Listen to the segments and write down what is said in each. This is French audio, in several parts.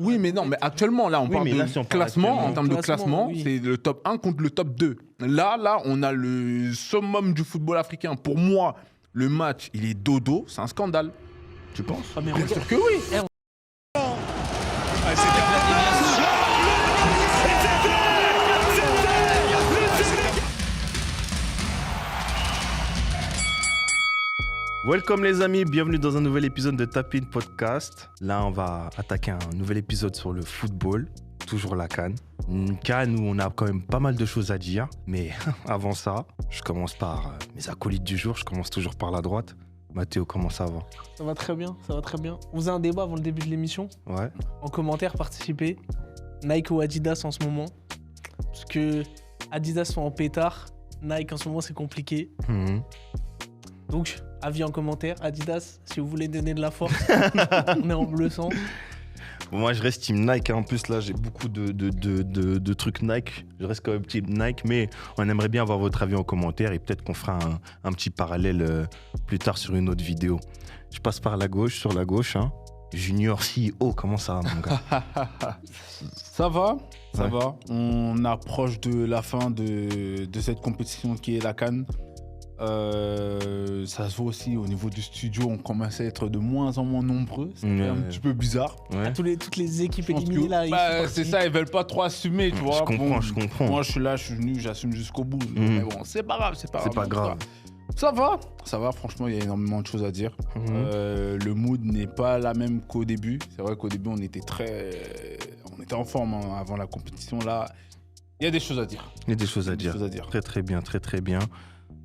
Oui, mais non, mais actuellement, là, on parle mais là, de si on parle classement. En termes de Classement, classement, oui. c'est le top 1 contre le top 2. Là, on a le summum du football africain. Pour moi, le match, il est dodo. C'est un scandale. Tu penses? Ah, mais Bien regarde, sûr que oui. Welcome les amis, bienvenue dans un nouvel épisode de Tap In Podcast. Là, on va attaquer un nouvel épisode sur le football, toujours la CAN. Une CAN où on a quand même pas mal de choses à dire. Mais avant ça, je commence par mes acolytes du jour. Je commence toujours par la droite. Mathéo, comment ça va? ça va très bien, ça va très bien. On faisait un débat avant le début de l'émission. Ouais. En commentaire, participez. Nike ou Adidas en ce moment. Parce que Adidas sont en pétard. Nike en ce moment, c'est compliqué. Mhm. Donc, avis en commentaire. Adidas, si vous voulez donner de la force, on est en bleu sang. Bon, moi, je reste team Nike. En plus, là, j'ai beaucoup de trucs Nike. Je reste quand même team Nike, mais on aimerait bien avoir votre avis en commentaire et peut-être qu'on fera un petit parallèle plus tard sur une autre vidéo. Je passe par la gauche, sur la gauche. Hein. Junior CEO, comment ça va, mon gars? Ça va, ça Ouais. va. On approche de la fin de cette compétition qui est la CAN. Ça se voit aussi au niveau du studio, on commence à être de moins en moins nombreux. C'est un petit peu bizarre. Ouais. Toutes les équipes Je pense éliminées que- là, ils bah, font c'est partie. ça, ils veulent pas trop assumer, tu vois. Je comprends, Bon, je comprends. Moi, je suis là, je suis venu, j'assume jusqu'au bout. Mais bon, c'est pas grave, C'est pas grave. Ça va, franchement, il y a énormément de choses à dire. Mhm. Le mood n'est pas la même qu'au début. C'est vrai qu'au début, on était en forme hein, avant la compétition. Là, il y a des choses à dire. Il y a des choses à Des dire. choses à dire. Très très bien, très très bien.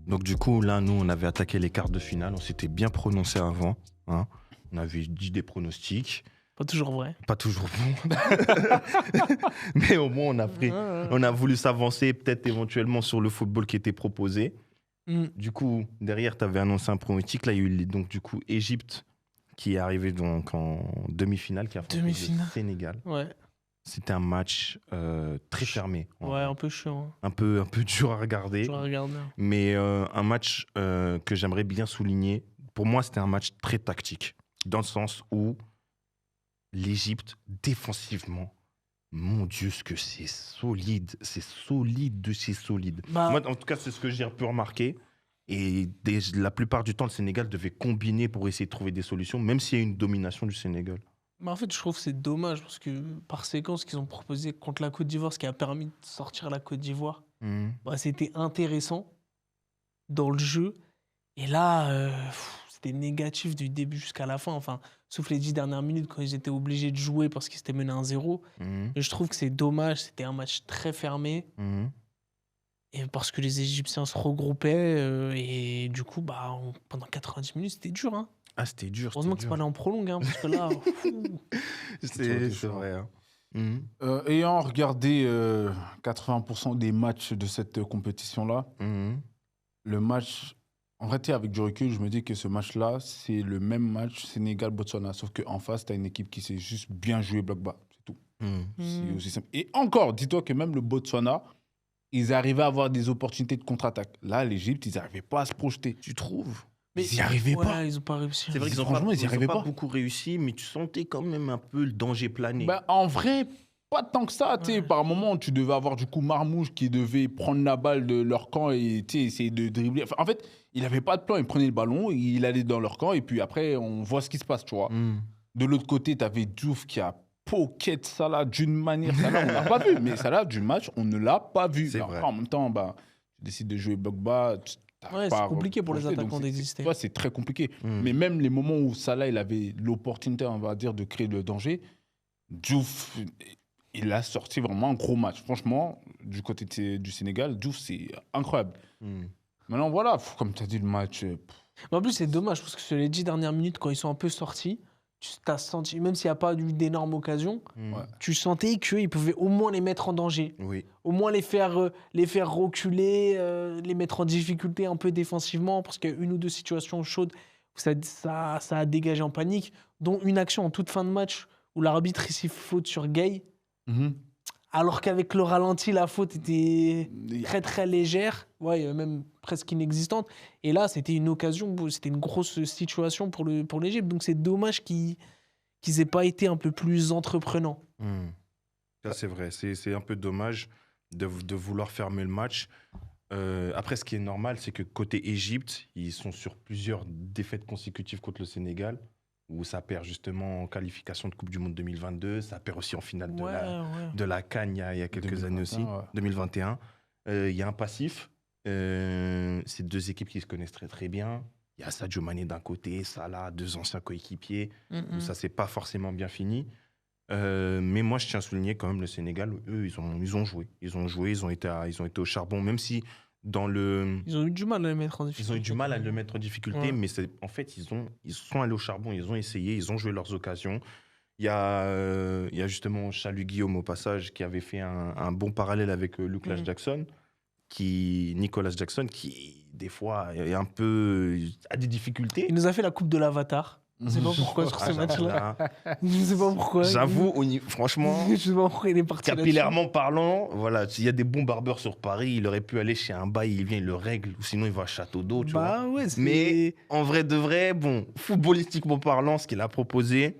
Donc du coup, là, nous, on avait attaqué les quarts de finale. On s'était bien prononcé avant. Hein. On avait dit des pronostics. Pas toujours vrai. Pas toujours bon. Mais au moins, on a voulu s'avancer peut-être éventuellement sur le football qui était proposé. Du coup, derrière, tu avais annoncé un pronostic. Là, il y a eu donc, du coup, Égypte qui est arrivé donc en demi-finale, qui a affronté le Demi-finale. Sénégal. Ouais, C'était un match très fermé. ouais, un peu chiant. Un peu dur à regarder. Je regarde. Mais un match que j'aimerais bien souligner, pour moi, c'était un match très tactique. Dans le sens où l'Égypte, défensivement, mon Dieu, ce que c'est solide. C'est solide de chez solide. Bah, Moi, en tout cas, c'est ce que j'ai un peu remarqué. Et la plupart du temps, le Sénégal devait combiner pour essayer de trouver des solutions, même s'il y a une domination du Sénégal. en fait, je trouve que c'est dommage parce que par séquence qu'ils ont proposé contre la Côte d'Ivoire, ce qui a permis de sortir la Côte d'Ivoire, c'était intéressant dans le jeu. Et là, c'était négatif du début jusqu'à la fin. Enfin, sauf les 10 dernières minutes quand ils étaient obligés de jouer parce qu'ils s'étaient menés 1-0. Et je trouve que c'est dommage. C'était un match très fermé. Et parce que les Égyptiens se regroupaient. Et du coup, pendant 90 minutes, c'était dur. Hein. Ah, c'était dur. Heureusement que c'est pas allé en prolongue. Hein, parce que là, C'est vrai. Hein. Ayant regardé 80% des matchs de cette compétition-là, le match, en fait, avec du recul, je me dis que ce match-là, c'est le même match Sénégal-Botswana. Sauf qu'en face, tu as une équipe qui s'est juste bien joué bloc bas. C'est tout. C'est aussi simple. Et encore, dis-toi que même le Botswana, ils arrivaient à avoir des opportunités de contre-attaque. Là, l'Égypte, ils n'arrivaient pas à se projeter. Tu trouves? mais Ils y arrivaient ouais, pas. ils ont pas réussi. C'est vrai qu'ils ont Franchement, ils y arrivaient pas. beaucoup réussi, mais tu sentais quand même un peu le danger planer. Ben, en vrai, pas tant que ça. Tu sais, par moment, tu devais avoir du coup Marmouche qui devait prendre la balle de leur camp et tu sais, essayer de dribbler. Enfin, en fait, il n'avait pas de plan. Il prenait le ballon, il allait dans leur camp et puis après, on voit ce qui se passe, tu vois. De l'autre côté, tu avais Diouf qui a pocket Salah d'une manière. Salah, on ne l'a pas vu. Mais Salah, du match, on ne l'a pas vu. C'est Mais vrai. après, en même temps, tu décides de jouer bloc bas. Ouais, c'est compliqué pour les attaquants d'exister. Tu vois, c'est très compliqué. Mais même les moments où Salah, il avait l'opportunité, on va dire, de créer le danger, Diouf, il a sorti vraiment un gros match. Franchement, du côté du Sénégal, Diouf, c'est incroyable. Maintenant, voilà, comme tu as dit, le match... Mais en plus, c'est dommage parce que sur les 10 dernières minutes, quand ils sont un peu sortis, tu t'as senti, même s'il n'y a pas eu d'énormes occasions, tu sentais qu'ils pouvaient au moins les mettre en danger. Oui. Au moins les faire reculer, les mettre en difficulté un peu défensivement parce qu'il y a une ou deux situations chaudes où ça a dégagé en panique, dont une action en toute fin de match où l'arbitre ici faute sur Gay, alors qu'avec le ralenti, la faute était très très légère, même presque inexistante. Et là, c'était une occasion, c'était une grosse situation pour l'Égypte. Donc c'est dommage qu'ils qu'ils aient pas été un peu plus entreprenants. Ça, c'est vrai. C'est un peu dommage de vouloir fermer le match. Après, ce qui est normal, c'est que côté Égypte, ils sont sur plusieurs défaites consécutives contre le Sénégal, où ça perd justement en qualification de Coupe du Monde 2022, ça perd aussi en finale de la CAN il y a quelques années aussi, 2021. Il y a un passif. C'est deux équipes qui se connaissent très très bien. Il y a Sadio Mané d'un côté, Salah, deux anciens coéquipiers, où ça s'est pas forcément bien fini. Mais moi, je tiens à souligner quand même le Sénégal. Eux, ils ont joué. Ils ont été au charbon, même si dans le... Ils ont eu du mal à le mettre en difficulté. Ils ont eu du mal à le mettre en difficulté, mais en fait, ils sont allés au charbon, ils ont essayé, ils ont joué leurs occasions. Il y a justement Chalut Guillaume, au passage, qui avait fait un bon parallèle avec Nicolas Jackson, qui, des fois, est un peu... a des difficultés. Il nous a fait la coupe de l'Avatar. Je ne sais pas pourquoi sur ce match-là. Je ne sais pas pourquoi. J'avoue, franchement, je sais pas pourquoi il est parti capillairement parlant, voilà, s'il y a des bons barbeurs sur Paris, il aurait pu aller chez un bail, il vient, il le règle, ou sinon il va à Château d'Eau, tu vois. Ouais, mais en vrai de vrai, bon, footballistiquement parlant, ce qu'il a proposé,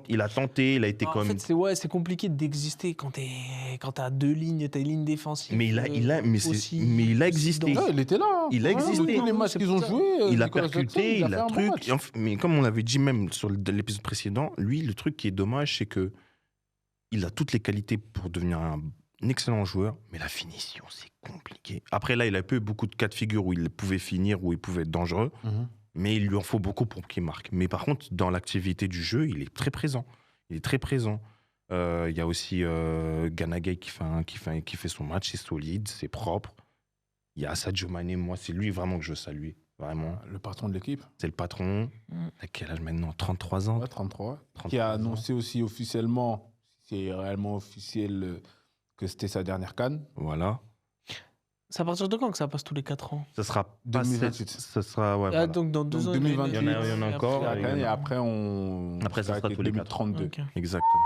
il a tenté, il a été comme... En fait, c'est compliqué d'exister quand t'as deux lignes, t'as une ligne défensive. Mais il a existé. Ouais, il était là. Il a existé. Tous les matchs qu'ils ont joués, il a Nicolas percuté, Jackson, il a truc. Mais comme on l'avait dit même sur l'épisode précédent, lui, le truc qui est dommage, c'est que il a toutes les qualités pour devenir un excellent joueur, mais la finition, c'est compliqué. Après, là, il a eu beaucoup de cas de figure où il pouvait finir, où il pouvait être dangereux. Mais il lui en faut beaucoup pour qu'il marque. Mais par contre, dans l'activité du jeu, il est très présent. Il y a aussi Gana Gueye qui fait son match, c'est solide, c'est propre. Il y a Sadio Mané, moi, c'est lui vraiment que je salue. Vraiment. Le patron de l'équipe. C'est le patron. À quel âge maintenant ? 33 ans. Ouais, 33. Qui a annoncé aussi officiellement, c'est réellement officiel, que c'était sa dernière CAN. Voilà. C'est à partir de quand que ça passe tous les 4 ans ? Ça sera 2028. Ça sera, ouais, voilà. Donc dans 2 ans, 2028, il y en a encore. Et après, ça sera tous les 2032. Okay. Exactement.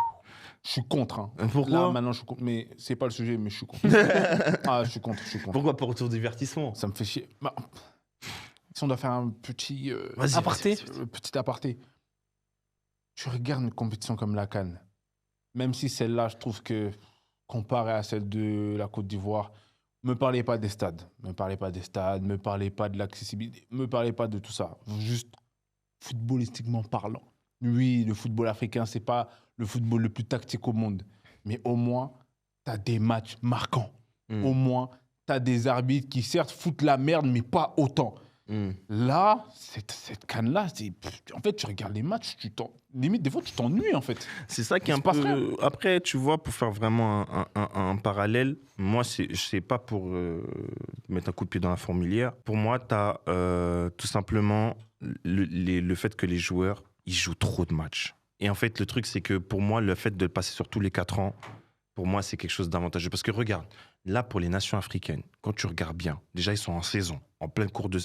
Je suis contre. Hein. Pourquoi ? Là, maintenant, je suis contre. Mais c'est pas le sujet, mais je suis contre. Je suis contre. Pourquoi pour retour divertissement ? Ça me fait chier. Bah, si on doit faire un petit aparté. Petit aparté. Tu regardes une compétition comme la CAN, même si celle-là, je trouve que, comparée à celle de la Côte d'Ivoire, me parlez pas des stades, me parlez pas de l'accessibilité, me parlez pas de tout ça. Juste footballistiquement parlant. Oui, le football africain, c'est pas le football le plus tactique au monde, mais au moins, tu as des matchs marquants. Au moins, tu as des arbitres qui, certes, foutent la merde, mais pas autant. Là, cette canne-là, en fait, tu regardes les matchs, limite, des fois, tu t'ennuies, en fait. C'est ça qui est un peu... Après, tu vois, pour faire vraiment un parallèle, moi, c'est pas pour mettre un coup de pied dans la fourmilière. Pour moi, tu as tout simplement le fait que les joueurs, ils jouent trop de matchs. Et en fait, le truc, c'est que pour moi, le fait de le passer sur tous les 4 ans, pour moi, c'est quelque chose d'avantageux. Parce que regarde, là, pour les nations africaines, quand tu regardes bien, déjà, ils sont en saison, en plein cours de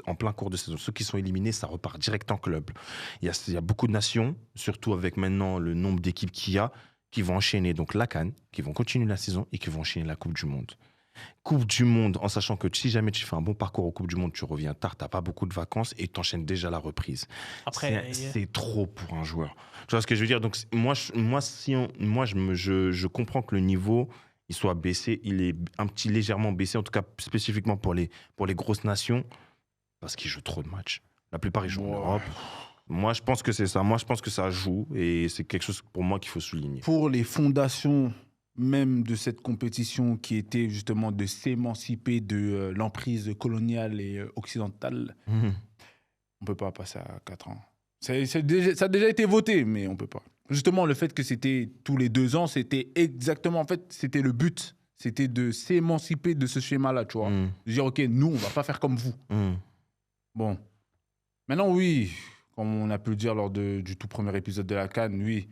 saison. Ceux qui sont éliminés, ça repart direct en club. Il y a beaucoup de nations, surtout avec maintenant le nombre d'équipes qu'il y a, qui vont enchaîner donc la CAN, qui vont continuer la saison et qui vont enchaîner la Coupe du Monde. Coupe du Monde, en sachant que si jamais tu fais un bon parcours aux Coupes du Monde, tu reviens tard, tu n'as pas beaucoup de vacances et tu enchaînes déjà la reprise. Après, c'est trop pour un joueur. Tu vois ce que je veux dire ? Donc, je comprends que le niveau il soit baissé, il est un petit légèrement baissé, en tout cas spécifiquement pour les grosses nations, parce qu'ils jouent trop de matchs. La plupart, ils jouent en Europe. Moi, je pense que c'est ça. Moi, je pense que ça joue et c'est quelque chose pour moi qu'il faut souligner. Pour les fondations même de cette compétition qui était justement de s'émanciper de l'emprise coloniale et occidentale, on ne peut pas passer à 4 ans. Ça a déjà été voté, mais on ne peut pas. Justement, le fait que c'était tous les 2 ans, c'était exactement, en fait, c'était le but. C'était de s'émanciper de ce schéma-là, tu vois. De dire, OK, nous, on ne va pas faire comme vous. Bon. Maintenant, oui, comme on a pu le dire lors du tout premier épisode de la CAN, oui,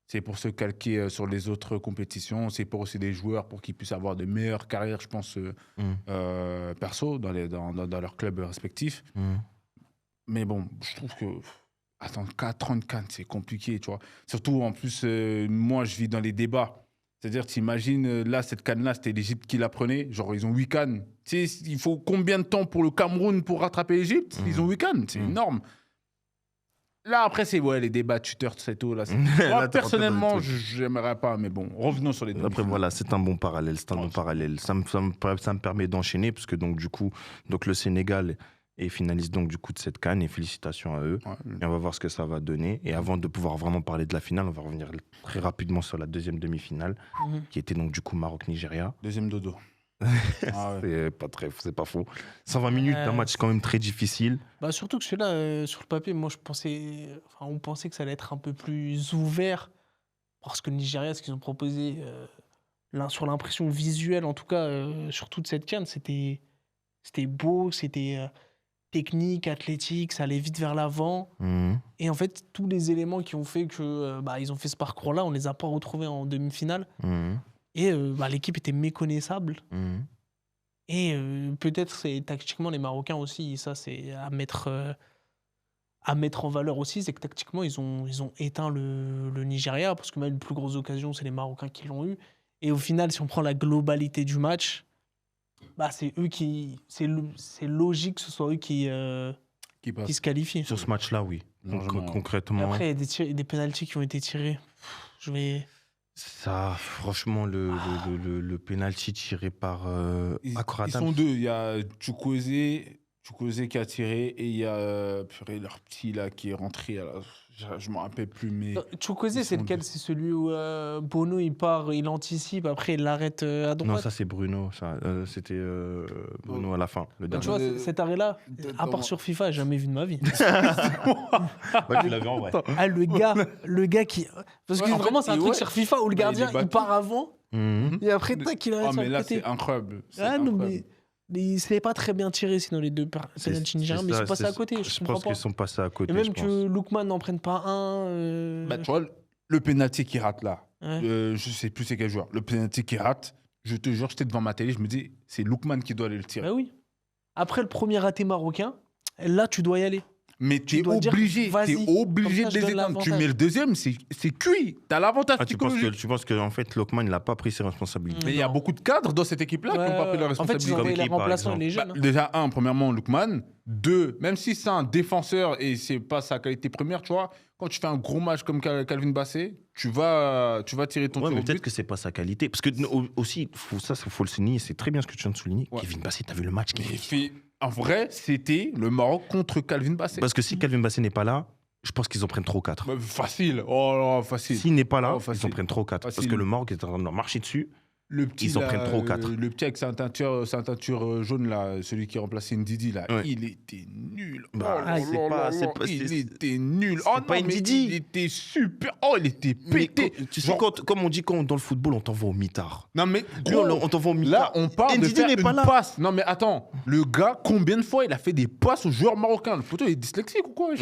c'est pour se calquer sur les autres compétitions. C'est pour aussi des joueurs pour qu'ils puissent avoir de meilleures carrières, je pense, perso, dans leurs clubs respectifs. Mais bon, je trouve que attendre 4 ans de CAN, c'est compliqué, tu vois. Surtout, en plus, moi, je vis dans les débats. C'est-à-dire, t'imagines, là, cette CAN-là, c'était l'Égypte qui la prenait. Genre, ils ont 8 CAN. Tu sais, il faut combien de temps pour le Cameroun pour rattraper l'Égypte ? Ils ont 8 CAN, c'est énorme. Là, après, c'est les débats Twitter, c'est tout. Là, moi, personnellement, j'aimerais pas, mais bon, revenons sur les deux. Après, voilà, c'est un bon parallèle. Ça me permet d'enchaîner, parce que donc, du coup, le Sénégal est finaliste donc, du coup, de cette CAN, et félicitations à eux. Ouais. Et on va voir ce que ça va donner. Et avant de pouvoir vraiment parler de la finale, on va revenir très rapidement sur la deuxième demi-finale, qui était donc, du coup, Maroc-Nigeria. Deuxième dodo. C'est pas faux. 120 minutes d'un match quand même très difficile. Surtout que celui-là, sur le papier, moi on pensait que ça allait être un peu plus ouvert, parce que le Nigeria, ce qu'ils ont proposé, sur l'impression visuelle, en tout cas, sur toute cette CAN, c'était beau, c'était technique, athlétique, ça allait vite vers l'avant. Et en fait, tous les éléments qui ont fait que ils ont fait ce parcours-là, on les a pas retrouvés en demi-finale. Et l'équipe était méconnaissable. Et peut-être c'est tactiquement les Marocains aussi, ça c'est à mettre en valeur aussi, c'est que tactiquement ils ont éteint le Nigeria, parce que même les plus grosses occasions, c'est les Marocains qui l'ont eu. Et au final, si on prend la globalité du match, c'est eux qui... C'est logique que ce soit eux qui se qualifient. Sur ce match-là, oui. Concrètement. Et après, il y a des pénaltys qui ont été tirés. Ça, franchement, le penalty tiré par Akoratam. Ils sont deux. Il y a Chukwueze qui a tiré, et il y a leur petit là qui est rentré. Je me rappelle plus, mais... Chukwueze, c'est lequel? C'est celui où Bono, il part, il anticipe, après il l'arrête à droite? Non, ça c'est Bruno. C'était Bruno à la fin. Le tu vois, cet arrêt-là, à part sur FIFA, j'ai jamais vu de ma vie. Ouais, tu l'avais en vrai. Le gars qui... Parce que vraiment, c'est un truc sur FIFA où le gardien, il part avant, et après, tac, il arrête sur le côté. Mais là, c'est incroyable. Mais ils ne s'est pas très bien tiré, sinon les deux penalty nigériens, mais ils sont passés à côté. Je pense qu'ils sont passés à côté. Et même que Lookman n'en prenne pas un. Tu vois, le penalty qui rate là, je sais plus c'est quel joueur. Le penalty qui rate, je te jure, j'étais devant ma télé, je me dis, c'est Lookman qui doit aller le tirer. Bah oui. Après le premier raté marocain, là, tu dois y aller. Mais t'es obligé de les éteindre. Tu mets le deuxième, c'est cuit. T'as l'avantage psychologique. Tu penses qu'en fait, Lokman, il n'a pas pris ses responsabilités. Mais il y a beaucoup de cadres dans cette équipe-là qui n'ont pas pris leurs responsabilités. En fait, ils ont envoyé les remplaçants, les jeunes. Déjà, premièrement, Lokman. Deux, même si c'est un défenseur et c'est pas sa qualité première, tu vois, quand tu fais un gros match comme Calvin Bassé, tu vas tirer ton tir au but. Peut-être que c'est pas sa qualité. Parce que aussi, faut le souligner, c'est très bien ce que tu viens de souligner. Calvin Bassé, t'as vu le match En vrai, c'était le Maroc contre Calvin Bassé. Parce que si Calvin Bassé n'est pas là, je pense qu'ils en prennent 3 ou 4. Facile. Oh là, facile. S'il n'est pas là, ils en prennent 3 ou 4. Parce que le Maroc est en train de leur marcher dessus. Ils en prennent 3 ou 4. Le petit avec sa teinture jaune, là, celui qui remplaçait Ndidi, là, il était nul. Il était nul. Oh non, mais il était super. Oh, il était pété. Tu sais, comme on dit dans le football, on t'envoie au mitard. Non, mais on t'envoie au mitard. Là, on parle de faire une passe. Non, mais attends, le gars, combien de fois il a fait des passes aux joueurs marocains? Le poteau, il est dyslexique ou quoi?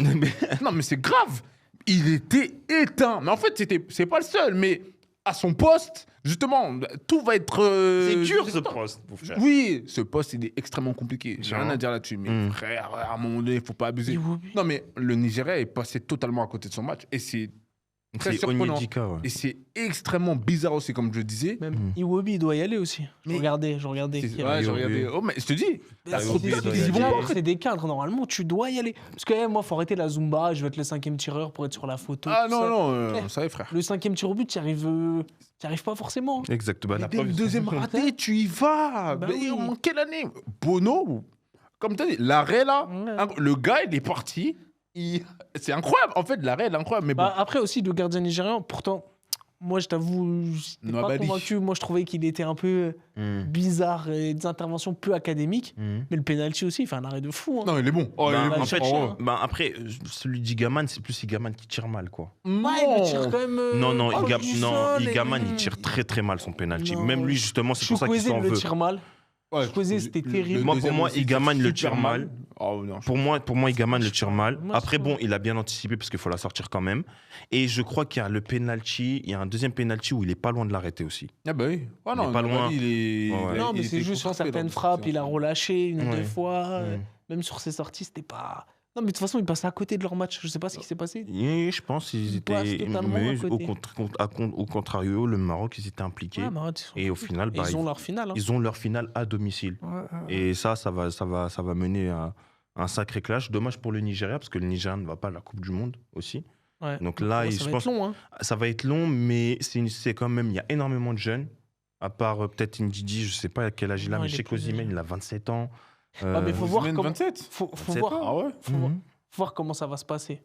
Non, mais c'est grave. Il était éteint. Mais en fait, c'est pas le seul, mais à son poste, justement, tout va être... c'est dur, ce poste. Oui, ce poste, il est extrêmement compliqué. J'ai rien à dire là-dessus. Mais frère, à un moment donné, il ne faut pas abuser. Non, mais le Nigeria est passé totalement à côté de son match. Et c'est très surprenant. Et c'est extrêmement bizarre aussi, comme je le disais. Même Iwobi, il doit y aller aussi. Je regardais. Oh, mais je te dis, c'est des cadres, normalement, tu dois y aller. Parce que moi, il faut arrêter la Zumba, je vais être le 5e tireur pour être sur la photo. Ah non, ça y est, frère. Le 5e tir au but, tu n'y arrives pas forcément. Exactement. Dès le deuxième raté, tu y vas. En quelle année? Bono, comme tu as dit, l'arrêt là, le gars, il est parti. C'est incroyable. En fait, l'arrêt, il est incroyable. Mais bon. Après aussi, le gardien nigérian, pourtant, moi, je t'avoue, je n'étais pas convaincu. Moi, je trouvais qu'il était un peu bizarre et des interventions peu académiques. Mais le penalty aussi, il fait un arrêt de fou. Non, il est bon. En fait, après, celui d'Igaman, c'est plus Igaman qui tire mal, quoi. Ouais, il tire quand même. Non, Igaman, il tire très très mal son penalty. Même lui, justement, c'est pour ça qu'il s'en veut. Le tire mal. C'était terrible. Pour moi, Igaman le tire mal. Pour moi, Igaman le tire mal. Après, bon, il a bien anticipé parce qu'il faut la sortir quand même. Et je crois qu'il y a le penalty, il y a un deuxième penalty où il est pas loin de l'arrêter aussi. Ah bah oui. Il est pas loin. Non, mais c'est juste sur certaines frappes, il a relâché une ou deux fois. Même sur ses sorties, c'était pas. Non, mais de toute façon, ils passaient à côté de leur match. Je sais pas ce qui s'est passé. Je pense qu'ils étaient. Mais au contrario, le Maroc, ils étaient impliqués. Et au final, ils ont leur finale. Ils ont leur finale à domicile. Et ça va mener à un sacré clash. Dommage pour le Nigeria, parce que le Nigeria ne va pas à la Coupe du Monde aussi. Ouais. Donc là, ça je va pense être long. Hein. ça va être long, mais c'est quand même, il y a énormément de jeunes, à part peut-être Ndidi, je sais pas à quel âge il a, Non, mais il je est sais plus qu'Osimhen, jeune. il a 27 ans. Mais faut voir Osimhen, comment- 27. Faut 27 voir, ans. Ah ouais. faut voir comment ça va se passer.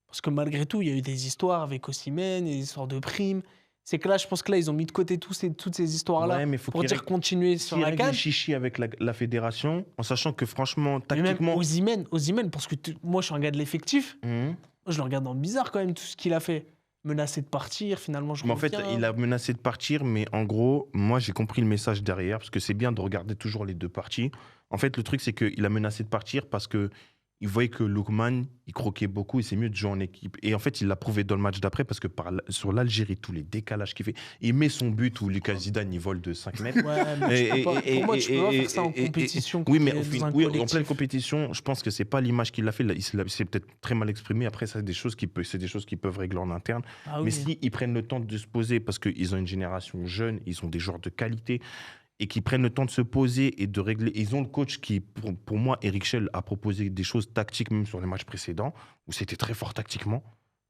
Parce que malgré tout, il y a eu des histoires avec Osimhen, des histoires de primes. C'est que là, je pense que là, ils ont mis de côté toutes ces histoires-là Ouais, mais faut pour qu'il dire continuer sur s'il la règle les CAN. chichis avec la fédération, en sachant que franchement, Mais même tactiquement... Osimhen, parce que moi, je suis un gars de l'effectif. Mhm. Je le regarde en bizarre quand même, tout ce qu'il a fait. Menacé de partir, finalement, je Mais en fait, reviens. il a menacé de partir, mais en gros, moi, j'ai compris le message derrière, parce que c'est bien de regarder toujours les deux parties. En fait, le truc, c'est qu'il a menacé de partir parce que il voyait que Lookman, il croquait beaucoup et c'est mieux de jouer en équipe. Et en fait, il l'a prouvé dans le match d'après parce que sur l'Algérie, tous les décalages qu'il fait, il met son but où Lucas Zidane, il vole de 5 mètres. Ouais, mais pour moi, tu peux pas faire ça en compétition. Oui, mais dans un en pleine collectif. compétition, je pense que c'est pas l'image qu'il a fait. C'est peut-être très mal exprimé. Après, ça, c'est des choses qui peuvent régler en interne. Ah Mais oui. si ils prennent le temps de se poser, parce qu'ils ont une génération jeune, ils ont des joueurs de qualité, et qu'ils prennent le temps de se poser et de régler. Ils ont le coach qui, pour moi, Eric Schell a proposé des choses tactiques, même sur les matchs précédents, où c'était très fort tactiquement.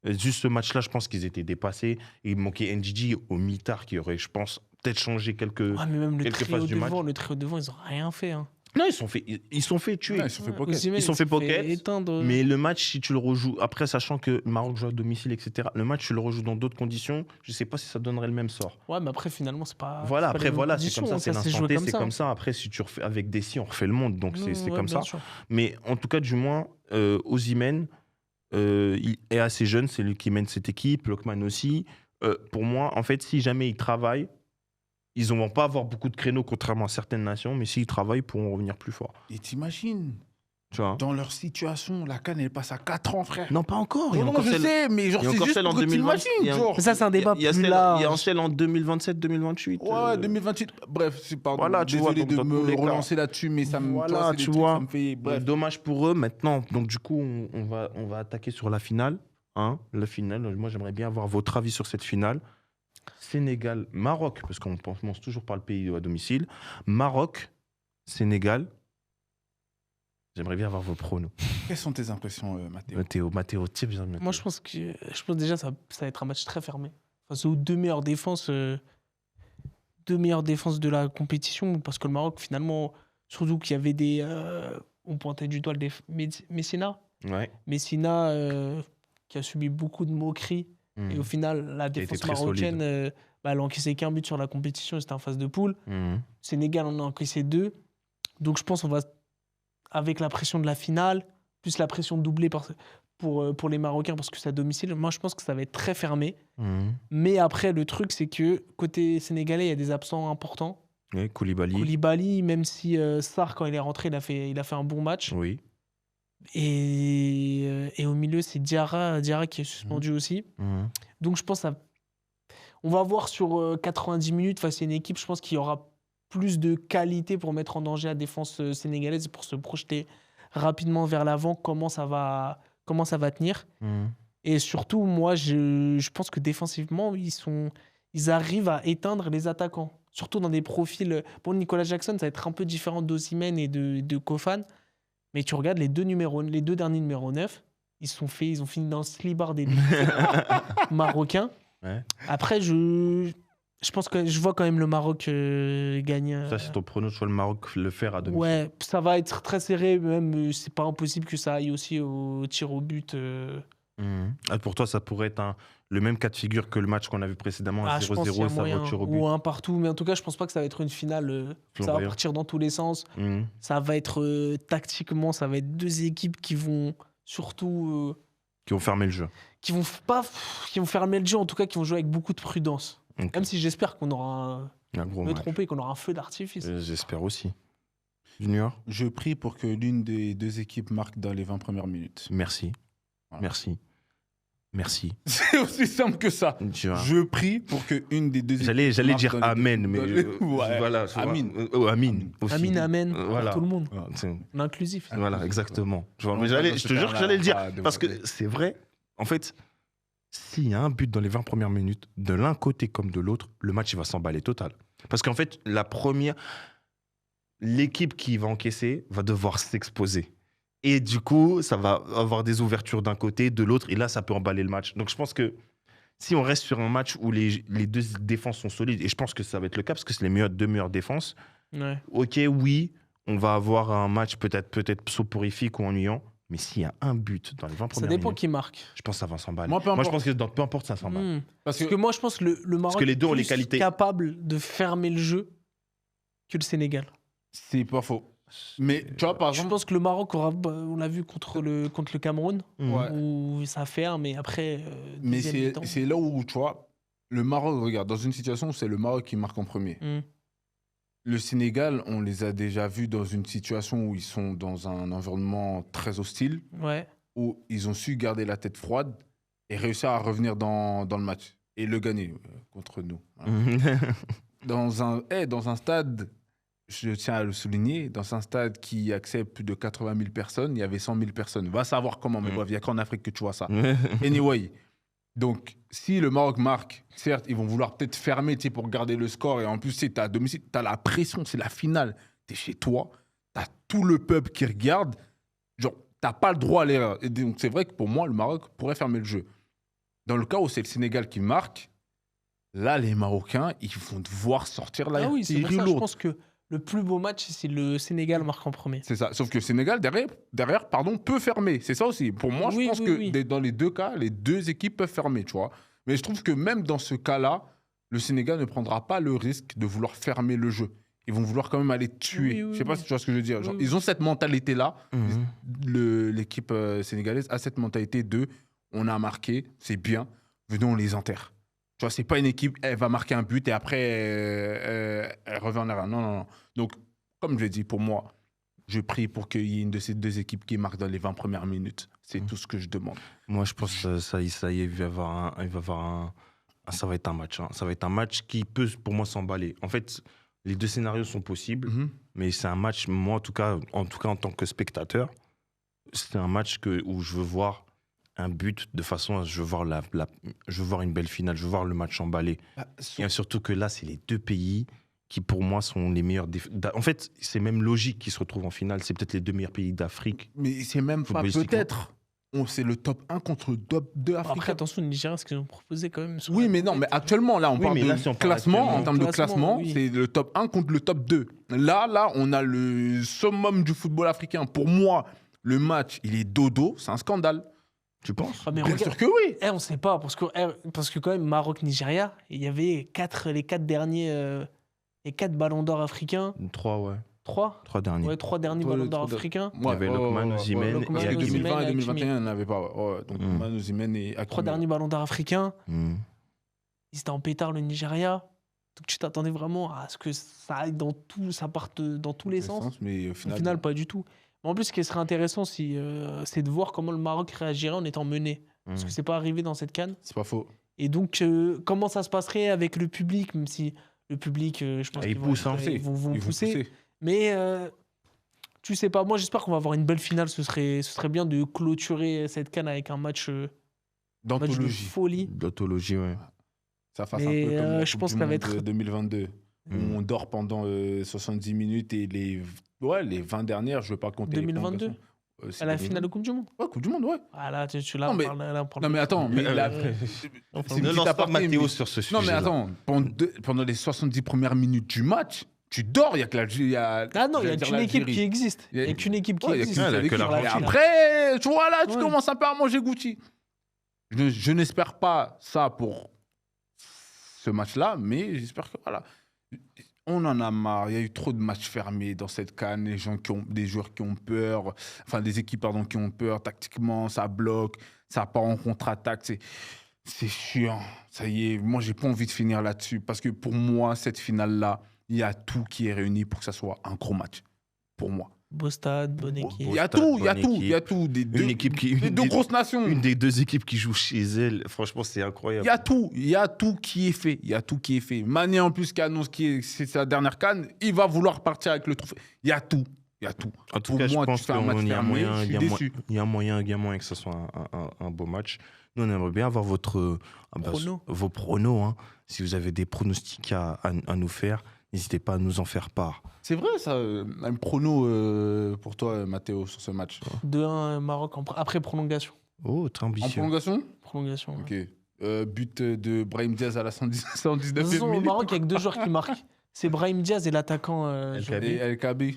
Juste ce match-là, je pense qu'ils étaient dépassés. Il manquait Ndidi au mi-tard qui aurait, je pense, peut-être changé quelques... Ah, mais même le quelques trio phases du match. devant, ils ont rien fait. Hein. Non, ils sont fait tuer. Ouais, ils se sont fait pocket. Osimhen, Ils sont fait pocket, éteindre. Mais le match, si tu le rejoues, après, sachant que le Maroc joue à domicile, etc., le match, tu le rejoues dans d'autres conditions, je ne sais pas si ça donnerait le même sort. Ouais, mais après, finalement, c'est pas. Voilà, c'est pas après, les mêmes voilà, c'est comme ça, conditions, c'est s'est l'instant joué T, comme c'est ça. comme ça. Après, si tu refais avec Dessy, on refait le monde, donc c'est Ouais, comme bien ça. sûr. Mais en tout cas, du moins, Osimhen, il est assez jeune, c'est lui qui mène cette équipe, Lookman aussi. Pour moi, en fait, si jamais il travaille, ils ne vont pas avoir beaucoup de créneaux, contrairement à certaines nations, mais s'ils travaillent, ils pourront revenir plus fort. Et t'imagines, Tu vois. dans leur situation, la CAN, elle passe à 4 ans, frère. Non, pas encore. Il y a Non, encore je celle- sais, mais genre, il y a c'est encore juste celle en pour que 2020. t'imagines, Il y a- genre. Mais ça, c'est un débat Il y a plus celle, large. il y a celle en 2027-2028. Ouais, 2028. Bref, c'est pas. Voilà, tu désolé vois, donc de dans tous les me cas. relancer là-dessus, mais ça me. Voilà, c'est des tu trucs, vois. Ça me fait. Bref. Dommage pour eux. Maintenant, donc du coup, on va attaquer sur la finale. Hein, la finale. Moi, j'aimerais bien avoir votre avis sur cette finale. Sénégal, Maroc, parce qu'on commence toujours par le pays à domicile. Maroc, Sénégal. J'aimerais bien avoir vos pronos. Quelles sont tes impressions, Mathéo Mathéo, tiens, viens, Mathéo. Moi, je pense déjà ça va être un match très fermé. Face aux deux meilleures défenses de la compétition, parce que le Maroc, finalement, surtout qu'il y avait on pointait du doigt Messina. Ouais. Messina qui a subi beaucoup de moqueries. Et au final, la Qui a été défense très marocaine, elle a encaissé qu'un but sur la compétition, c'était en phase de poule. Sénégal en a encaissé 2. Donc je pense qu'on va, avec la pression de la finale, plus la pression doublée pour les Marocains, parce que c'est à domicile, moi je pense que ça va être très fermé. Mais après, le truc, c'est que côté sénégalais, il y a des absents importants. Oui, Koulibaly. Koulibaly, même si Sarr, quand il est rentré, il a fait un bon match. Oui. Et au milieu, c'est Diarra qui est suspendu aussi. Donc je pense on va voir sur 90 minutes face à une équipe, je pense qu'il y aura plus de qualité pour mettre en danger la défense sénégalaise, pour se projeter rapidement vers l'avant, comment ça va tenir. Et surtout, moi, je pense que défensivement, ils arrivent à éteindre les attaquants. Surtout dans des profils... Bon, Nicolas Jackson, ça va être un peu différent d'Osimhen et de Kofan. Mais tu regardes les deux derniers numéros 9, ils ont fini dans le slibard des Marocains. Ouais. Après, je pense que je vois quand même le Maroc gagner. Ça, c'est ton prono sur le Maroc, le faire à domicile. Ouais, ça va être très serré. Même, c'est pas impossible que ça aille aussi au tir au but. Pour toi, ça pourrait être le même cas de figure que le match qu'on a vu précédemment, à Je pense qu'il y 0-0, a ça va moyen. au tir au but. Ou un partout. Mais en tout cas, je pense pas que ça va être une finale. Ça va partir dans tous les sens. Ça va être tactiquement, ça va être deux équipes qui vont surtout... qui vont fermer le jeu. Qui vont fermer le jeu, en tout cas, qui vont jouer avec beaucoup de prudence. Okay. Même si j'espère qu'on aura qu'on aura un feu d'artifice. J'espère aussi. Junior ? Je prie pour que l'une des deux équipes marque dans les 20 premières minutes. Merci. Voilà. Merci. C'est aussi simple que ça. Je prie pour qu'une des deux équipes. J'allais dire amen, mais ouais. voilà. Amin. Amin. Amen. Voilà. Pour tout le monde. Voilà. On est inclusif. Voilà, exactement. Je te jure que j'allais le dire. Parce que c'est vrai, en fait, s'il y a un but dans les 20 premières minutes, de l'un côté comme de l'autre, le match il va s'emballer total. Parce qu'en fait, l'équipe qui va encaisser va devoir s'exposer. Et du coup, ça va avoir des ouvertures d'un côté, de l'autre. Et là, ça peut emballer le match. Donc, je pense que si on reste sur un match où les deux défenses sont solides, et je pense que ça va être le cas parce que c'est les deux meilleures défenses, ok, oui, on va avoir un match peut-être soporifique ou ennuyant. Mais s'il y a un but dans les 20 premières minutes... Ça dépend qui marque. Je pense que ça va s'emballer. Moi, je pense que peu importe, ça s'emballe. Parce que moi, je pense que le Maroc les deux ont les est plus qualités. capable de fermer le jeu que le Sénégal. C'est pas faux. Mais tu vois, par exemple... Je pense que le Maroc, on l'a vu contre le Cameroun, Ouais. où ça ferme, mais après... mais c'est là où, tu vois, le Maroc, regarde, dans une situation où c'est le Maroc qui marque en premier. Le Sénégal, on les a déjà vus dans une situation où ils sont dans un environnement très hostile, où ils ont su garder la tête froide et réussir à revenir dans le match et le gagner contre nous. Dans un stade, je tiens à le souligner, dans un stade qui accepte plus de 80 000 personnes, il y avait 100 000 personnes. Va savoir comment, mais bref, il n'y a qu'en Afrique que tu vois ça. Anyway, donc si le Maroc marque, certes, ils vont vouloir peut-être fermer pour garder le score. Et en plus, tu es à domicile, tu as la pression, c'est la finale. Tu es chez toi, tu as tout le peuple qui regarde. Genre, tu n'as pas le droit à l'erreur. Et donc, c'est vrai que pour moi, le Maroc pourrait fermer le jeu. Dans le cas où c'est le Sénégal qui marque, là, les Marocains, ils vont devoir sortir la oui, c'est pour ça, lourde. je pense que le plus beau match, c'est le Sénégal marque en premier. C'est ça. Sauf que le Sénégal, derrière peut fermer. C'est ça aussi. Pour moi, je pense que dans les deux cas, les deux équipes peuvent fermer, tu vois. Mais je trouve que même dans ce cas-là, le Sénégal ne prendra pas le risque de vouloir fermer le jeu. Ils vont vouloir quand même aller tuer. Je ne sais pas si tu vois ce que je veux dire. Genre, ils ont cette mentalité-là. L'équipe sénégalaise a cette mentalité de on a marqué, c'est bien, venons on les enterre. Tu vois, c'est pas une équipe, elle va marquer un but et après, elle revient en arrière. Non. Donc, comme je l'ai dit, pour moi, je prie pour qu'il y ait une de ces deux équipes qui marque dans les 20 premières minutes. C'est tout ce que je demande. Moi, je pense que ça y est, il va y avoir ça va être un match. Ça va être un match qui peut, pour moi, s'emballer. En fait, les deux scénarios sont possibles, mais c'est un match, moi, en tout cas en tant que spectateur, c'est un match où je veux voir un but de façon à je veux voir une belle finale, je veux voir le match emballé. Et surtout que là, c'est les deux pays qui, pour moi, sont les meilleurs. En fait, c'est même logique qu'ils se retrouvent en finale. C'est peut-être les deux meilleurs pays d'Afrique. Mais c'est même pas peut-être. C'est le top 1 contre le top 2 africain. Après, attention, le Nigeria, ce qu'ils ont proposé quand même. Oui, mais non, mais actuellement, là, on parle de classement. En termes de classement, c'est le top 1 contre le top 2. Là, on a le summum du football africain. Pour moi, le match, il est dodo. C'est un scandale. Tu penses? Bien sûr que oui. On ne sait pas, parce que quand même, Maroc-Nigeria, il y avait les quatre derniers, les 4 ballons d'or africains. 3, ouais. 3 derniers. Ouais, 3 derniers ballons d'or africains. Il y avait Lokman, Osimhen et 2020 et 2021, il n'y en avait pas. Donc, Lokman, Osimhen et Hakimi. 3 derniers ballons d'or africains. Ils étaient en pétard, le Nigeria. Donc, tu t'attendais vraiment à ce que ça aille ça parte dans tous les sens. Mais au final, pas du tout. En plus, ce qui serait intéressant, c'est de voir comment le Maroc réagirait en étant mené. Parce que c'est pas arrivé dans cette CAN. C'est pas faux. Et donc, comment ça se passerait avec le public, même si le public, je pense qu'ils vont pousser. Mais tu sais pas, moi j'espère qu'on va avoir une belle finale. Ce serait bien de clôturer cette CAN avec un match de folie. D'anthologie, ouais. Ça fasse un peu comme je pense que ça va être 2022. On dort pendant 70 minutes et les 20 dernières, je ne veux pas compter. 2022 à la finale de Coupe du Monde. Ouais, Coupe du Monde, ouais. Ah là, tu l'as. Non, mais attends. Ne lance pas Mathéo sur ce sujet. Non, mais attends. Pendant les 70 premières minutes du match, tu dors, il y a que la. Ah non, il n'y a qu'une équipe qui existe. Il n'y a qu'une équipe qui existe. Et après, tu vois, là, tu commences un peu à manger Gucci. Je n'espère pas ça pour ce match-là, mais j'espère que, voilà. On en a marre, il y a eu trop de matchs fermés dans cette CAN, des joueurs qui ont peur, enfin des équipes qui ont peur, tactiquement, ça bloque, ça part en contre-attaque, c'est chiant. Ça y est, moi j'ai pas envie de finir là-dessus, parce que pour moi, cette finale-là, il y a tout qui est réuni pour que ça soit un gros match, pour moi. Beau stade, bonne équipe. Il y a tout. Des deux grosses nations. Une des deux équipes qui joue chez elle, franchement, c'est incroyable. Il y a tout qui est fait. Mané, en plus, qui annonce que c'est sa dernière CAN, il va vouloir partir avec le trophée. Il y a tout. En tout cas, je pense qu'il y a moyen que ce soit un beau match. Nous, on aimerait bien avoir vos pronos. Hein. Si vous avez des pronostics à nous faire, n'hésitez pas à nous en faire part. C'est vrai, ça. Un prono pour toi, Mathéo, sur ce match. 2-1 Maroc après prolongation. Oh, très En ambitieux. prolongation? Prolongation. Ok. But de Brahim Diaz à la 119e De toute façon, au minute. Maroc, il n'y a que 2 joueurs qui marquent. C'est Brahim Diaz et l'attaquant. El j'ai Khabi. oublié. Et El Khabi.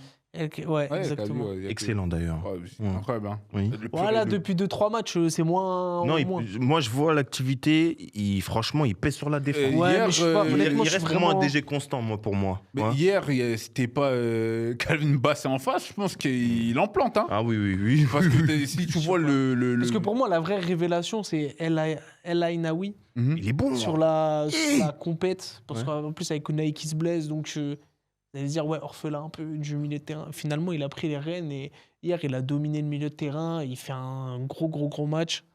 Ouais, exactement. Ouais, il y a que- Excellent d'ailleurs. Ouais, c'est Ouais. incroyable. Hein. Oui. Le plus- Voilà, le- depuis 2-3 matchs, c'est moins. Non, moins. moi je vois l'activité, franchement, il pèse sur la défense. Ouais, hier, mais je sais pas, il- il honnêtement, je suis reste vraiment un vraiment- DG constant, moi, pour moi. Mais Ouais. hier, c'était pas Calvin Bassett en face, je pense qu'il en plante. Hein. Ah oui, oui, oui. Parce que si tu Je vois sais pas. le. Parce que pour moi, la vraie révélation, c'est El Ainaoui Mhm. Il est bon. sur la compète. Parce Ouais. qu'en plus, avec Unai qui se blesse, donc vous allez dire, ouais, orphelin un peu du milieu de terrain. Finalement, il a pris les rênes et hier, il a dominé le milieu de terrain. Il fait un gros match.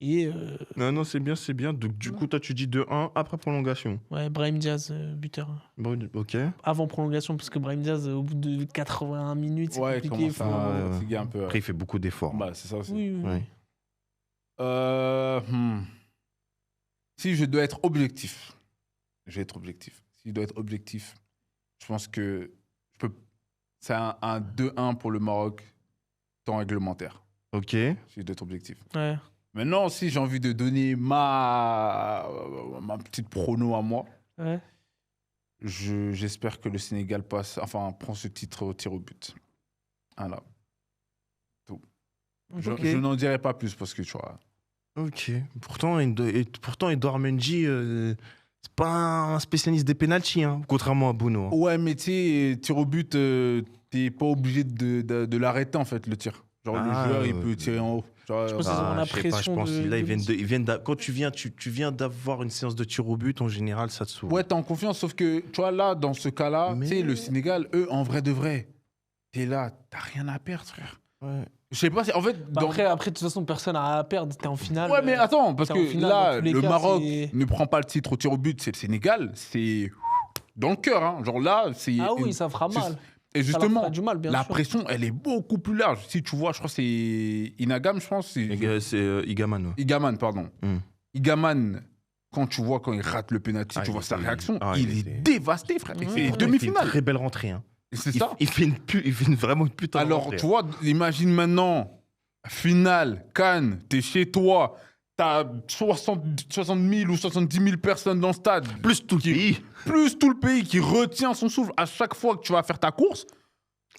Et Non, c'est bien, c'est bien. Donc, du coup, toi, tu dis 2-1 après prolongation. ouais, Brahim Diaz, buteur. Bon, ok. Avant prolongation, parce que Brahim Diaz, au bout de 81 minutes, c'est Ouais, il compliqué. commence à Ouais, ouais. fatiguer un peu. Après, il fait beaucoup d'efforts. Bah, c'est ça aussi. Oui, oui. Ouais. Si je dois être objectif, je vais être objectif. Si je dois être objectif, je pense que c'est un 2-1 pour le Maroc, temps réglementaire. Ok. Si je dois être objectif. Ouais. Maintenant, si j'ai envie de donner ma petite prono à moi, Ouais. j'espère que le Sénégal prend ce titre au tir au but. Voilà. Ok. Je n'en dirai pas plus parce que tu vois. Ok. Pourtant, Edouard Mendy, c'est pas un spécialiste des pénaltys, hein, contrairement à Bono. Hein. Ouais, mais tu sais, tir au but, t'es pas obligé de l'arrêter en fait, le tir. Genre, le joueur, il peut tirer en haut. Genre, Je pense qu'ils ont la je sais pas, je pression pense de- là, de- ils viennent quand tu viens d'avoir une séance de tir au but, en général, ça te sauve. ouais, t'es en confiance, sauf que, tu vois, là, dans ce cas-là, Mais- tu sais, le Sénégal, eux, en vrai de vrai, t'es là, t'as rien à perdre, frère. Ouais. Je sais pas, en fait. Bah dans- après, de toute façon, personne n'a à perdre. T'es en finale. Ouais, mais attends, parce t'es en que finale, là, dans tous les le cas, Maroc c'est- ne prend pas le titre au tir au but, c'est le Sénégal, c'est dans le cœur, hein. Genre là, c'est. Ah oui, ça fera c'est- mal. Et Ça leur justement, fera du mal, bien la sûr. pression, elle est beaucoup plus large. Si tu vois, je crois que c'est Inagam, je pense. C'est Igaman. Ouais. Igaman, pardon. Hmm. Igaman, quand il rate le penalty, Ah, tu il vois sa était- réaction, ah, il il est était- dévasté, frère. Il Ouais. fait Il Il fait une demi-finale. très belle rentrée. Hein. C'est Il, ça. il fait vraiment une putain de Alors, rentrée. tu vois, imagine maintenant, finale, Cannes, t'es chez toi, t'as 60 000 ou 70 000 personnes dans le stade, Plus tout le pays. plus tout le pays qui retient son souffle à chaque fois que tu vas faire ta course.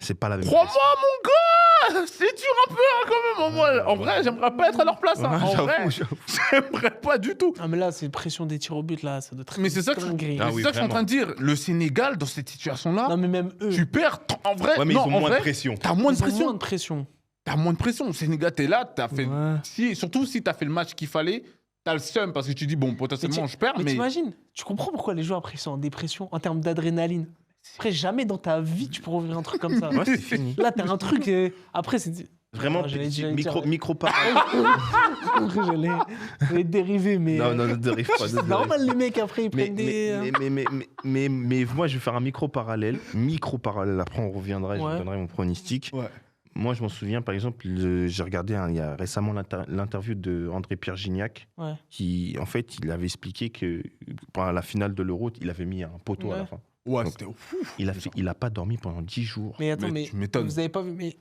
C'est pas la même Crois-moi, mon gars, c'est dur un peu hein, quand même. Moi, en vrai, j'aimerais pas être à leur place. Hein. En vrai, J'avoue. j'aimerais pas du tout. Ah, mais là, c'est pression des tirs au but, là. Ça doit être Mais c'est ça que je, dinguerie. Ah c'est oui, ça que je suis en vraiment. train de dire. Le Sénégal, dans cette situation-là, Non, mais même eux. tu perds. En vrai, Ouais, mais non, ils ont en moins vrai, de pression. t'as moins de ils ont pression. moins de pression. T'as moins de pression. Au Sénégal, t'es là, t'as fait. Ouais. Surtout si t'as fait le match qu'il fallait, t'as le seum parce que tu dis, bon, potentiellement, je perds, Mais mais. t'imagines, tu comprends pourquoi les joueurs après ils sont en dépression en termes d'adrénaline. Après, jamais dans ta vie tu pourras ouvrir un truc comme ça. Ouais, c'est fini. Là, t'as un truc. Après, c'est. Vraiment, Non, j'allais dire- micro parallèle. Après, j'allais dériver, mais. Non, ne dérive pas. C'est normal, les mecs, après, ils prennent des. Mais moi, je vais faire un micro parallèle. Après, on reviendra et je Ouais. vous donnerai mon pronostic. Ouais. Moi, je m'en souviens, par exemple, j'ai regardé il y a récemment l'interview de André-Pierre Gignac, Ouais. qui, en fait, il avait expliqué que pendant la finale de l'Euro, il avait mis un poteau à la Ouais. fin. Ouais, Donc, c'était ouf. Il a pas dormi pendant 10 jours. Mais attends, Mais mais. tu m'étonnes. Vous avez pas vu, mais.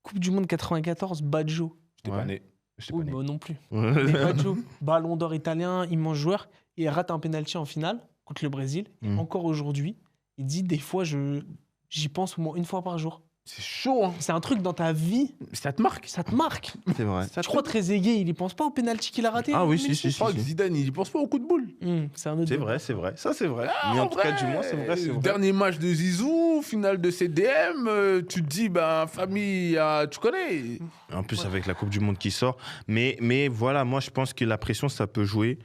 Coupe du Monde 94, Badjo. J'étais Ouais. pas né. J'étais Oui, pas né. moi non plus. Mais Badjo, ballon d'or italien, immense joueur. Il rate un penalty en finale contre le Brésil. Et Mm. encore aujourd'hui, il dit des fois, j'y pense au moins une fois par jour. C'est chaud, hein. C'est un truc dans ta vie, Ça te marque. ça te marque. C'est vrai. Ça Je crois Trezeguet, il y pense pas au penalty qu'il a raté. Ah oui, Messi. si. Je crois que Zidane, il pense pas au coup de boule. C'est un autre C'est débat. vrai, c'est vrai. Ça, c'est vrai. Ah, Mais en tout cas, du moins, c'est vrai. Dernier match de Zizou, finale de CDM, tu te dis, ben, famille, tu connais. En plus, avec la Coupe du Monde qui sort. Mais voilà, moi, je pense que la pression, ça peut jouer.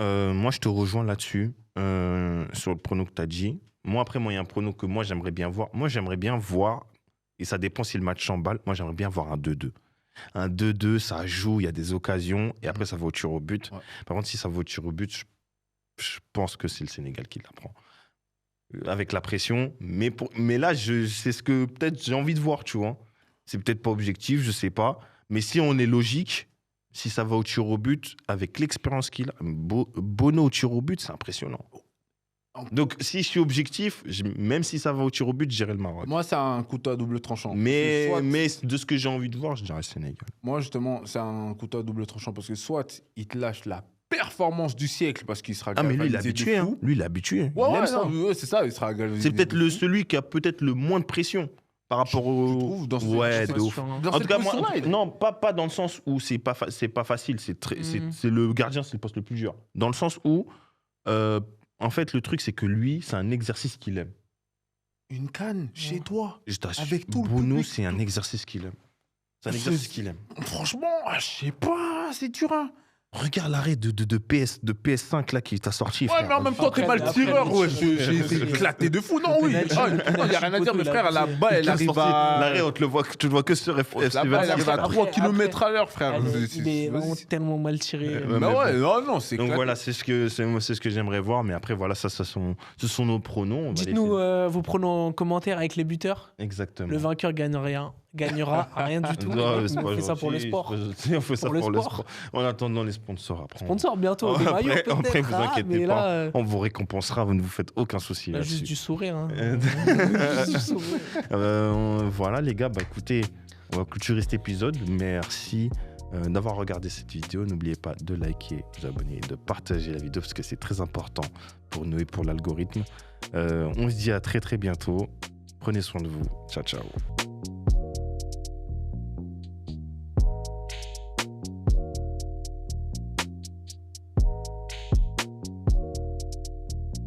Moi, je te rejoins là-dessus, sur le prono que tu as dit. Moi, après, il y a un prono que moi, j'aimerais bien voir. Moi, j'aimerais bien voir, et ça dépend si le match s'emballe, moi, j'aimerais bien voir un 2-2. Un 2-2, ça joue, il y a des occasions, et après, ça va au tir au but. Ouais. Par contre, si ça va au tir au but, je pense que c'est le Sénégal qui la prend. Avec la pression. Mais là, c'est ce que peut-être j'ai envie de voir, tu vois. C'est peut-être pas objectif, je sais pas. Mais si on est logique, si ça va au tir au but, avec l'expérience qu'il a, Bono au tir au but, c'est impressionnant. Donc, si je suis objectif, même si ça va au tir au but, je dirais le Maroc. Moi, c'est un couteau à double tranchant. Mais de ce que j'ai envie de voir, je dirais le Sénégal. Moi, justement, c'est un couteau à double tranchant parce que soit il te lâche la performance du siècle parce qu'il sera mais lui, il est habitué. Hein. Lui, il est habitué. Ouais, c'est ça, il sera galvanisé. C'est peut-être celui qui a peut-être le moins de pression par rapport au. Je trouve, dans de ouf. Dans en tout cas, moi, -là, non, pas dans le sens où c'est pas facile. C'est le gardien, c'est le poste le plus dur. Dans le sens où, en fait, le truc, c'est que lui, c'est un exercice qu'il aime. Une canne chez toi. Je t'assure, avec tout le Bounou, public. c'est un exercice qu'il aime. C'est un exercice qu'il aime. Franchement, je sais pas, c'est dur. Hein. Regarde l'arrêt de PS5 là qui t'a sorti. Ouais, frère. mais en même temps, t'es mal tireur. Ouais, j'ai éclaté de fou. Non, oui. Il n'y a rien à dire, mais frère, la balle, elle arrive à. L'arrêt, tu le vois que sur FS. La balle, elle arrive à 3 km à l'heure, frère. Il est vraiment tellement mal tiré. Bah ouais, non, c'est donc clair. voilà, c'est ce que j'aimerais voir. Mais après, voilà, ce sont nos pronoms. Dites-nous vos pronoms en commentaire avec les buteurs. Exactement. Le vainqueur gagnera rien du tout. Non, on fait ça pour le sport. On fait ça pour le sport. En attendant les sponsors après. Sponsors bientôt, des maillots peut-être. Après, vous inquiétez pas, on vous récompensera, vous ne vous faites aucun souci. Juste du sourire. Hein. Voilà les gars, écoutez, on va clôturer cet épisode. Merci d'avoir regardé cette vidéo. N'oubliez pas de liker, de vous abonner et de partager la vidéo parce que c'est très important pour nous et pour l'algorithme. On se dit à très très bientôt. Prenez soin de vous. Ciao, ciao.